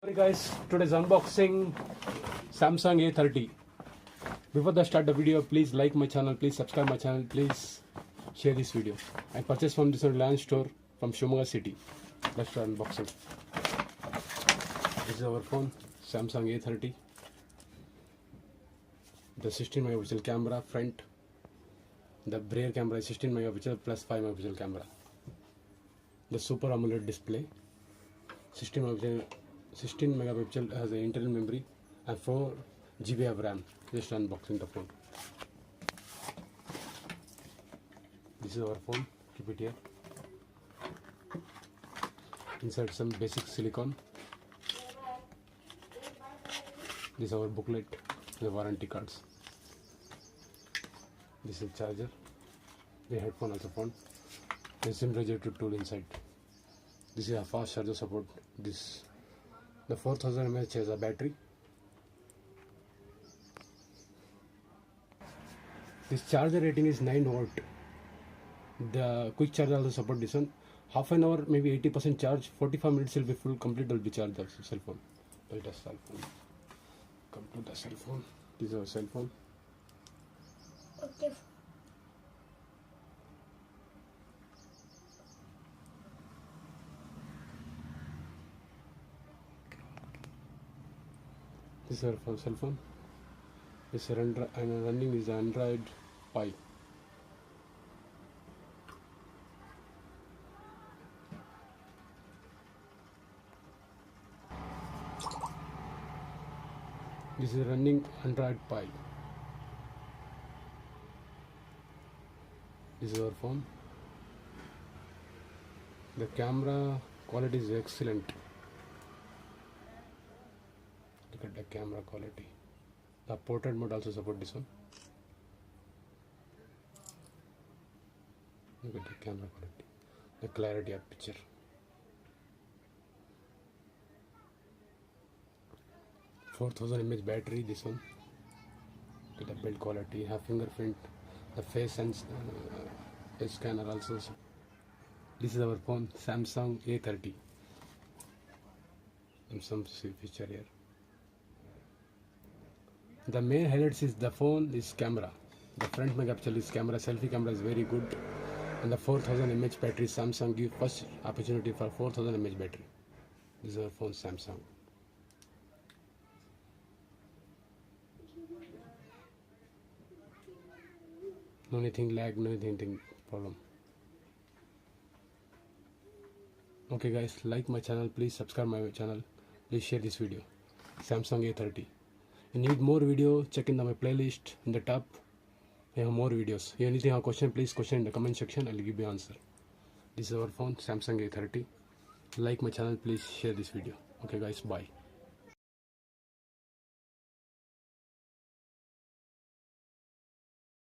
Sorry guys, today's unboxing Samsung A30. Before the start the video, please like my channel, please subscribe my channel, please share this video. I purchased from this Reliance store from Shimoga city. Let's start unboxing. This is our phone, Samsung A30. The 16 megapixel camera front. The rear camera is 16 megapixel plus 5 megapixel camera. The Super AMOLED display. 16 megapixel has an internal memory and 4 GB of RAM. Just unboxing the phone. This is our phone. Keep it here. Inside some basic silicone. This is our booklet, the warranty cards. This is charger. The headphone also found. The SIM register tool inside. This is a fast charger support. The 4000 mAh has a battery. This charger rating is 9 volt. The quick charger also support this one. Half an hour, maybe 80% charge. 45 minutes will be full. Complete will be charged. The cell phone. Latest cell phone. Come to the cell phone. This is our cell phone. Okay. This is our cell phone. This is running is Android Pie. This is running Android Pie. This is our phone. The camera quality is excellent. Look at the camera quality. The portrait mode also support this one. Look at the camera quality. The clarity of picture. $4000 mAh battery. This one. Look at the build quality. Have fingerprint. The face and face scanner also. This is our phone, Samsung A30. And some feature here. The main highlights is the phone is camera. The front megapixel is camera, selfie camera is very good, and the 4000 mAh battery. Samsung give first opportunity for 4000 mAh battery. This is our phone, Samsung. No anything lag, no anything problem. Okay guys, like my channel, please subscribe my channel, please share this video. Samsung A30. You need more video, check in my playlist in the top. I have more videos. If anything have question, please question in the comment section. I'll give you answer. This is our phone, Samsung A30. Like my channel, please share this video. Okay guys, bye.